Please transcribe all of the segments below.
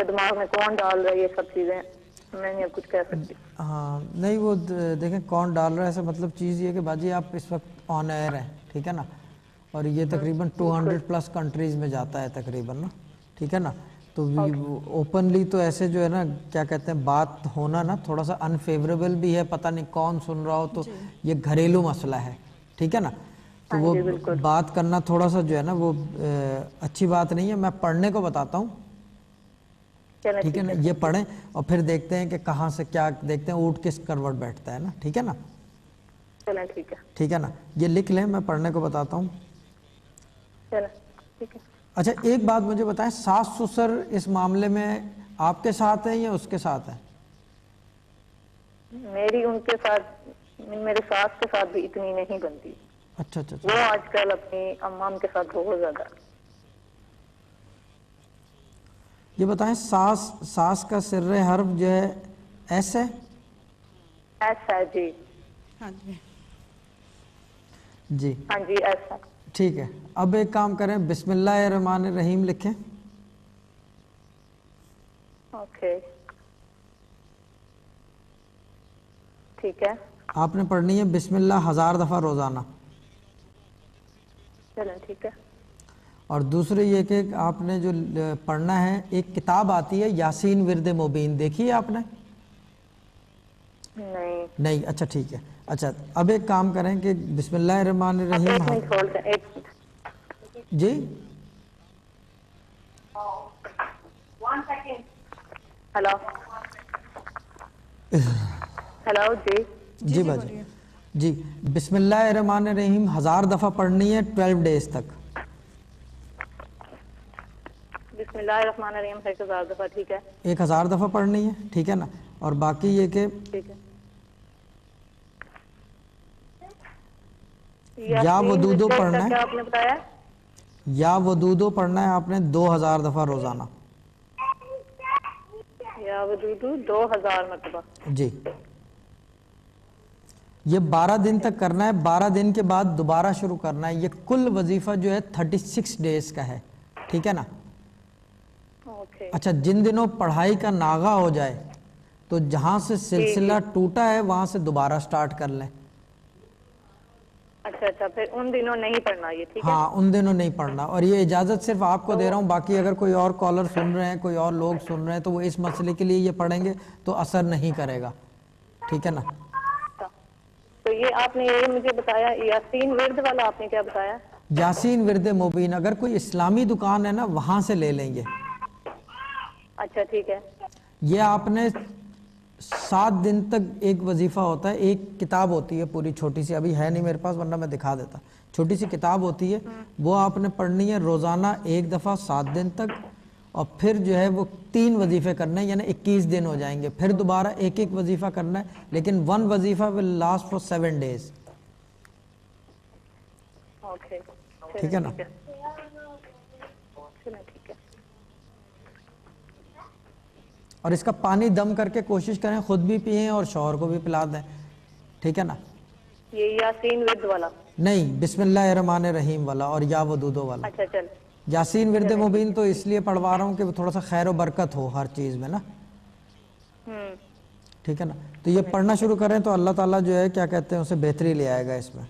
کے دماغ میں کون ڈال رہا ہے یہ سب چیزیں، میں نہیں اب کچھ کہہ سکتی. ہاں نہیں وہ دیکھیں کون ڈال رہا ہے ایسا مطلب چیز یہ کہ باجی آپ اس وقت آن ایئر ہیں، ٹھیک ہے نا، اور یہ تقریباً 200+ کنٹریز میں جاتا ہے تقریباً نا، ٹھیک ہے نا. تو اوپنلی تو ایسے جو ہے نا کیا کہتے ہیں بات ہونا نا تھوڑا سا انفیوریبل بھی ہے، پتہ نہیں کون سن رہا ہو، تو یہ گھریلو مسئلہ ہے، ٹھیک ہے نا. تو وہ بات کرنا تھوڑا سا جو ہے نا وہ اچھی بات نہیں ہے. میں پڑھنے کو بتاتا ہوں، ٹھیک ہے نا، یہ پڑھیں اور پھر دیکھتے ہیں کہ کہاں سے کیا دیکھتے ہیں، اونٹ کس کروٹ بیٹھتا ہے نا، ٹھیک ہے نا. چلیں ٹھیک ہے، ٹھیک ہے نا، یہ لکھ لیں، میں پڑھنے کو بتاتا ہوں. چلیں ٹھیک ہے. اچھا ایک بات مجھے بتائیں، ساس سسر اس معاملے میں آپ کے ساتھ ہیں یا اس کے ساتھ ہیں؟ میری ان کے ساتھ، میرے ساس کے ساتھ بھی اتنی نہیں بنتی. اچھا اچھا وہ اچھا آج کل اپنی امام کے ساتھ بہت زیادہ. یہ بتائیں ساس کا سر حرف جو ہے ایس ہے؟ ایسا ہے جی. ہاں جی جی ہاں جی ایسا. ٹھیک ہے. اب ایک کام کریں، بسم اللہ الرحمن الرحیم لکھیں. اوکے ٹھیک ہے. آپ نے پڑھنی ہے بسم اللہ 1000 دفعہ روزانہ. چلیں ٹھیک ہے. اور دوسرے یہ کہ آپ نے جو پڑھنا ہے، ایک کتاب آتی ہے یاسین ورد مبین، دیکھی ہے آپ نے؟ نہیں. نہیں، اچھا ٹھیک ہے. اچھا اب ایک کام کریں کہ بسم اللہ الرحمن آپ الرحیم. ایک منٹ ہولڈ کریں، ایک منٹ. جی ہلو ہلو جی. جی باجی جی، بسم اللہ الرحمن الرحیم 1000 دفعہ پڑھنی ہے 12 ڈیز تک. بسم اللہ الرحمن الرحیم 1000 دفعہ، ٹھیک ہے. 1000 دفعہ پڑھنی ہے، ٹھیک ہے نا. اور باقی یہ کہ ٹھیک ہے. یا یاسین ودودو ورد کا پڑھنا کیا ہے، آپ نے بتایا؟ یا ودودو پڑھنا ہے آپ نے 2000 دفعہ روزانہ. یا ودودو 2000 مرتبہ. جی یہ 12 دن تک کرنا ہے، 12 دن کے بعد دوبارہ شروع کرنا ہے. یہ کل وظیفہ جو ہے 36 ڈیز کا ہے، ٹھیک ہے نا. اوکے. اچھا جن دنوں پڑھائی کا ناغہ ہو جائے تو جہاں سے جی سلسلہ ٹوٹا ہے وہاں سے دوبارہ سٹارٹ کر لیں. اچھا اچھا، پھر ان دنوں نہیں پڑھنا یہ، ٹھیک ہے. ہاں ان دنوں نہیں پڑھنا. اور یہ اجازت صرف آپ کو دے رہا ہوں، باقی اگر کوئی اور کالر سن رہے ہیں، کوئی اور لوگ سن رہے ہیں تو وہ اس مسئلے کے لیے یہ پڑھیں گے تو اثر نہیں کرے گا، ٹھیک ہے نا. تو یہ آپ نے یہ مجھے بتایا یاسین ورد والا، آپ نے کیا بتایا؟ یاسین ورد مبین اگر کوئی اسلامی دکان ہے نا وہاں سے لے لیں گے. اچھا ٹھیک ہے. یہ آپ نے 7 دن تک ایک وظیفہ ہوتا ہے، ایک کتاب ہوتی ہے پوری چھوٹی سی، ابھی ہے نہیں میرے پاس ورنہ میں دکھا دیتا. چھوٹی سی کتاب ہوتی ہے، وہ آپ نے پڑھنی ہے روزانہ 1 دفعہ 7 دن تک. اور پھر جو ہے وہ 3 وظیفے کرنے ہیں، یعنی 21 دن ہو جائیں گے. پھر دوبارہ ایک ایک وظیفہ کرنا ہے، لیکن 1 وظیفہ ول لاسٹ فار 7 ڈیز. اوکے چلیں ٹھیک ہے نا. ٹھیک ہے. چلیں ٹھیک ہے. اور اس کا پانی دم کر کے کوشش کریں خود بھی پئیں اور شوہر کو بھی پلا دیں، ٹھیک ہے نا. یہ یاسین ورد والا؟ نہیں، بسم اللہ الرحمن الرحیم والا اور یا ودودو والا. اچھا چل. یاسین ورد چلیں ٹھیک مبین ہے تو اس ٹھیک لیے پڑھوا رہا ہوں کہ تھوڑا سا خیر و برکت ہو ہر چیز میں نا، ہے. ٹھیک ہے نا. تو یہ چلیں پڑھنا ٹھیک ہے. شروع کریں تو اللہ تعالیٰ جو ہے کیا کہتے ہیں اسے بہتری لے آئے گا اس میں.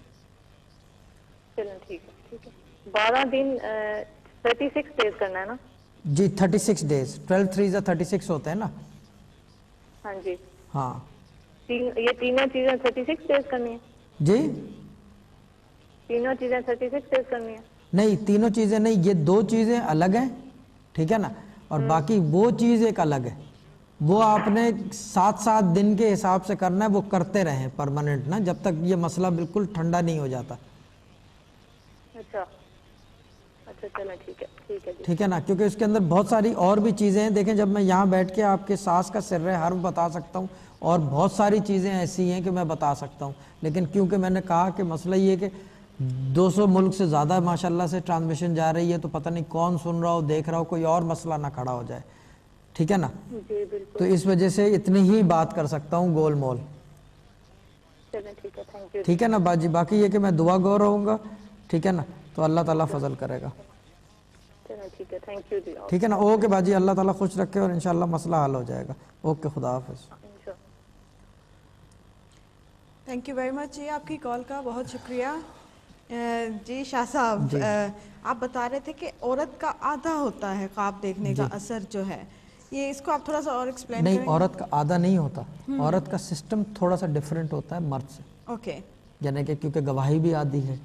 چلیں ٹھیک ہے ٹھیک ہے. 12 دن 36 ڈیز کرنا ہے نا؟ جی 36 ڈیز، 12 3 36 ہوتے ہیں نا. ہاں جی. ہاں یہ تینوں چیزیں 36 ڈیز کرنی ہے؟ جی تینوں چیزیں 36 ڈیز کرنی ہے؟ نہیں تینوں چیزیں نہیں، یہ 2 چیزیں الگ ہیں، ٹھیک ہے نا. اور باقی وہ چیز ایک الگ ہے، وہ آپ نے 7 دن کے حساب سے کرنا ہے. وہ کرتے رہیں پرماننٹ نا، جب تک یہ مسئلہ بالکل ٹھنڈا نہیں ہو جاتا. اچھا اچھا چلیں ٹھیک ہے ٹھیک ہے جی. ٹھیک ہے نا، کیونکہ اس کے اندر بہت ساری اور بھی چیزیں ہیں. دیکھیں جب میں یہاں بیٹھ کے آپ کے ساس کا سر حرف بتا سکتا ہوں اور بہت ساری چیزیں ایسی ہیں کہ میں بتا سکتا ہوں، لیکن کیونکہ میں نے کہا کہ مسئلہ یہ کہ 200 ملک سے زیادہ ماشاءاللہ سے ٹرانسمیشن جا رہی ہے، تو پتہ نہیں کون سن رہا ہو دیکھ رہا ہو، کوئی اور مسئلہ نہ کھڑا ہو جائے، ٹھیک ہے نا. جی بالکل. تو اس وجہ سے اتنی ہی بات کر سکتا ہوں گول مول. چلیں ٹھیک ہے. تھینک یو جی. ٹھیک ہے نا باجی، باقی یہ کہ میں دعا گو رہوں گا، ٹھیک ہے نا. تو اللہ تعالیٰ فضل کرے گا. چلیں ٹھیک. ٹھیک ہے, تھینک یو جی. ٹھیک ہے نا, اوکے باجی, اللہ تعالیٰ خوش رکھے اور انشاءاللہ مسئلہ حل ہو جائے گا. اوکے, خدا حافظ. تھینک یو ویری مچ جی, آپ کی کال کا بہت شکریہ. جی شاہ صاحب, آپ بتا رہے تھے کہ عورت کا آدھا ہوتا ہے خواب دیکھنے کا اثر جو ہے, یہ اس کو آپ تھوڑا سا اور ایکسپلین کریں. نہیں, عورت کا آدھا نہیں ہوتا, عورت کا سسٹم تھوڑا سا ڈیفرنٹ ہوتا ہے مرد سے. اوکے, یعنی کہ کیونکہ گواہی بھی آدھی ہے,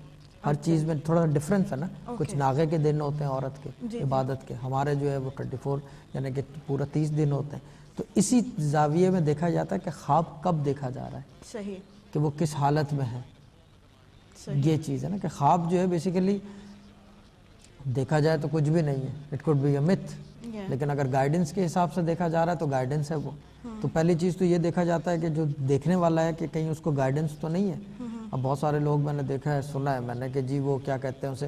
ہر چیز میں تھوڑا ڈفرینس ہے نا. کچھ ناغے کے دن ہوتے ہیں عورت کے عبادت کے, ہمارے جو ہے وہ 24 یعنی کہ پورا 30 دن ہوتے ہیں. تو اسی زاویے میں دیکھا جاتا ہے کہ خواب کب دیکھا جا رہا ہے, صحیح, کہ وہ کس حالت میں ہے. یہ چیز ہے نا کہ خواب جو ہے بیسیکلی دیکھا جائے تو کچھ بھی نہیں ہے, it could be a myth, لیکن اگر گائیڈنس کے حساب سے دیکھا جا رہا ہے تو گائیڈنس ہے وہ. تو پہلی چیز تو یہ دیکھا جاتا ہے کہ جو دیکھنے والا ہے کہ کہیں اس کو گائیڈنس تو نہیں ہے. اب بہت سارے لوگ میں نے دیکھا ہے, سنا ہے میں نے کہ جی وہ کیا کہتے ہیں اسے,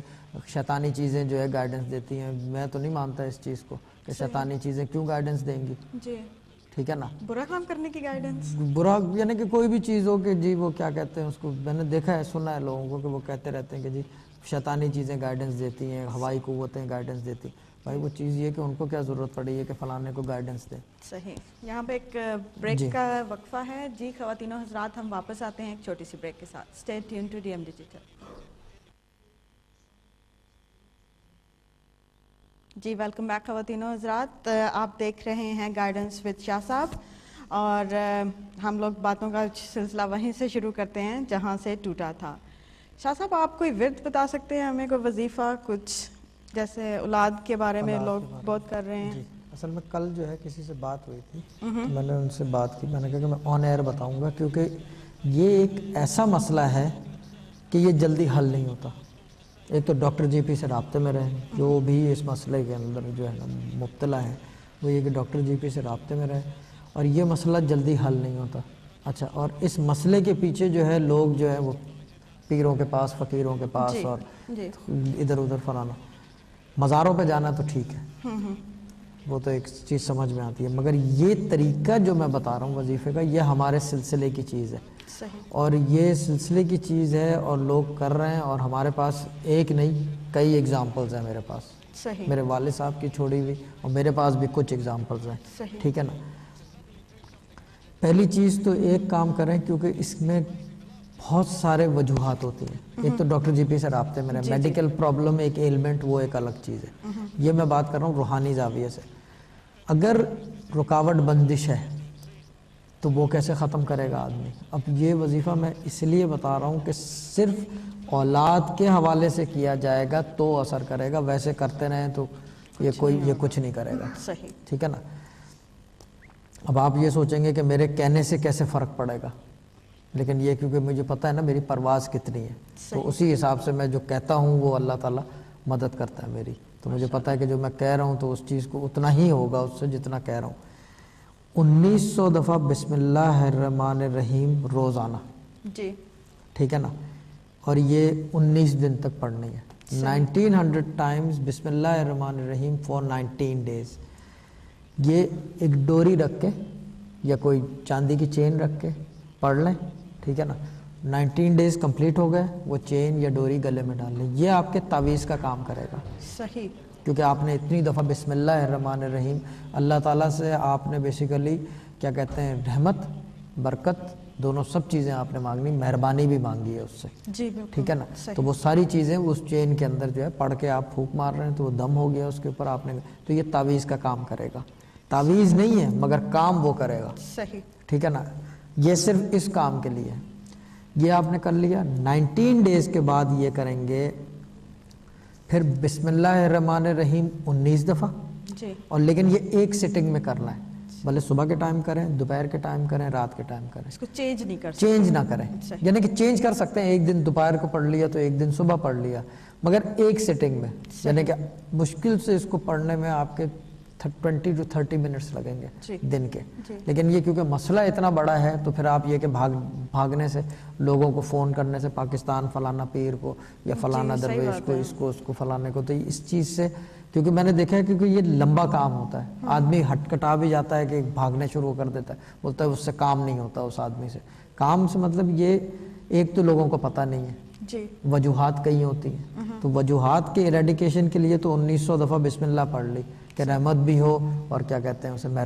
شیطانی چیزیں جو ہے گائیڈنس دیتی ہیں. میں تو نہیں مانتا اس چیز کو کہ شیطانی چیزیں کیوں گائیڈنس دیں گی. جی, ٹھیک ہے نا, برا کام کرنے کی گائیڈنس, برا یعنی کہ کوئی بھی چیز ہو کہ جی وہ کیا کہتے ہیں اس کو, میں نے دیکھا ہے سنا ہے لوگوں کو کہ وہ کہتے رہتے ہیں کہ جی شیطانی چیزیں گائیڈنس دیتی ہیں, ہوائی قوتیں گائیڈنس دیتی ہیں. بھائی وہ چیز یہ کہ ان کو کیا ضرورت پڑی ہے کہ فلانے کو گائیڈنس دیں. صحیح. یہاں پہ ایک بریک کا وقفہ ہے جی خواتین و حضرات, ہم واپس آتے ہیں ایک چھوٹی سی بریک کے ساتھ. Stay tune to D M digital. جی ویلکم بیک خواتین و حضرات, آپ دیکھ رہے ہیں گائیڈنس وتھ شاہ صاحب, اور ہم لوگ باتوں کا سلسلہ وہیں سے شروع کرتے ہیں جہاں سے ٹوٹا تھا. شاہ صاحب, آپ کوئی ورد بتا سکتے ہیں ہمیں, کوئی وظیفہ, کچھ جیسے اولاد کے بارے میں لوگ بہت کر رہے ہیں. جی اصل میں کل جو ہے کسی سے بات ہوئی تھی, میں نے ان سے بات کی, میں نے کہا کہ میں آن ایئر بتاؤں گا, کیونکہ یہ ایک ایسا مسئلہ ہے کہ یہ جلدی حل نہیں ہوتا. ایک تو ڈاکٹر جی پی سے رابطے میں رہیں, جو بھی اس مسئلے کے اندر جو ہے نا مبتلا ہے, وہ یہ کہ ڈاکٹر جی پی سے رابطے میں رہیں, اور یہ مسئلہ جلدی حل نہیں ہوتا. اچھا, اور اس مسئلے کے پیچھے جو ہے لوگ جو ہے وہ پیروں کے پاس, فقیروں کے پاس, اور ادھر ادھر فلانا, مزاروں پہ جانا تو ٹھیک ہے, وہ تو ایک چیز سمجھ میں آتی ہے, مگر یہ طریقہ جو میں بتا رہا ہوں وظیفے کا, یہ ہمارے سلسلے کی چیز ہے. اور یہ سلسلے کی چیز ہے اور لوگ کر رہے ہیں, اور ہمارے پاس ایک نہیں کئی ایگزامپلز ہیں میرے پاس. میرے والد صاحب کی چھوڑی ہوئی, اور میرے پاس بھی کچھ ایگزامپلز ہیں. ٹھیک ہے نا, پہلی چیز تو ایک کام کریں, کیونکہ اس میں بہت سارے وجوہات ہوتی ہیں. ایک تو ڈاکٹر جی پی سے رابطے میں رہیں, میڈیکل پرابلم ایک ایلمنٹ, وہ ایک الگ چیز ہے. یہ میں بات کر رہا ہوں روحانی زاویے سے. اگر رکاوٹ بندش ہے تو وہ کیسے ختم کرے گا آدمی. اب یہ وظیفہ میں اس لیے بتا رہا ہوں کہ صرف اولاد کے حوالے سے کیا جائے گا تو اثر کرے گا, ویسے کرتے رہیں تو یہ کچھ نہیں کرے گا. ٹھیک ہے نا. اب آپ یہ سوچیں گے کہ میرے کہنے سے کیسے فرق پڑے گا, لیکن یہ کیونکہ مجھے پتہ ہے نا میری پرواز کتنی ہے, تو اسی حساب سے میں جو کہتا ہوں وہ اللہ تعالیٰ مدد کرتا ہے میری. تو مجھے پتہ ہے کہ جو میں کہہ رہا ہوں تو اس چیز کو اتنا ہی ہوگا اس سے جتنا کہہ رہا ہوں. 1900 دفعہ بسم اللہ الرحمن الرحیم روزانہ. جی ٹھیک ہے نا, اور یہ 19 دن تک پڑھنی ہے. 1900 ٹائمز بسم اللہ الرحمن الرحیم فار 19 days. یہ ایک ڈوری رکھ کے یا کوئی چاندی کی چین رکھ کے پڑھ لیں. ٹھیک ہے نا, 19 days کمپلیٹ ہو گئے, وہ چین یا ڈوری گلے میں ڈال لیں. یہ آپ کے تعویذ کا کام کرے گا. صحیح, کیونکہ آپ نے اتنی دفعہ بسم اللہ الرحمن الرحیم, اللہ تعالیٰ سے آپ نے بیسیکلی کیا کہتے ہیں رحمت, برکت, دونوں سب چیزیں آپ نے مانگنی, مہربانی بھی مانگی ہے اس سے. جی بالکل. ٹھیک ہے نا, تو وہ ساری چیزیں اس چین کے اندر جو ہے پڑھ کے آپ پھونک مار رہے ہیں تو وہ دم ہو گیا اس کے اوپر آپ نے, تو یہ تعویذ کا کام کرے گا. تعویذ نہیں ہے مگر کام وہ کرے گا. صحیح. ٹھیک ہے نا, یہ صرف اس کام کے لیے. یہ آپ نے کر لیا. 19 days کے بعد یہ کریں گے پھر بسم اللہ الرحمن الرحیم 19 دفعہ. جی, اور لیکن یہ ایک سٹنگ میں کرنا ہے, بھلے صبح کے ٹائم کریں, دوپہر کے ٹائم کریں, رات کے ٹائم کریں. اس کو چینج نہیں کر چینج نہ کریں, یعنی کہ چینج کر سکتے ہیں, ایک دن دوپہر کو پڑھ لیا تو ایک دن صبح پڑھ لیا, مگر ایک سٹنگ میں. یعنی کہ مشکل سے اس کو پڑھنے میں آپ کے 20 to 30 منٹس لگیں گے دن کے. لیکن یہ کیونکہ مسئلہ اتنا بڑا ہے تو پھر آپ یہ کہ بھاگنے سے, لوگوں کو فون کرنے سے, پاکستان فلانا پیر کو یا فلانا درویش کو, اس کو فلانے کو, تو اس چیز سے, کیونکہ میں نے دیکھا ہے کیونکہ یہ لمبا کام ہوتا ہے, آدمی ہٹ کٹا بھی جاتا ہے کہ بھاگنے شروع کر دیتا ہے, بولتا ہے اس سے کام نہیں ہوتا. اس آدمی سے کام سے مطلب یہ, ایک تو لوگوں کو پتہ نہیں ہے جی وجوہات کئی ہوتی ہیں، تو وجوہات کے ایریڈیکیشن کے لیے تو 1900 دفعہ بسم اللہ پڑھ لی کہ رحمت بھی ہو اور کیا کہتے ہیں اسے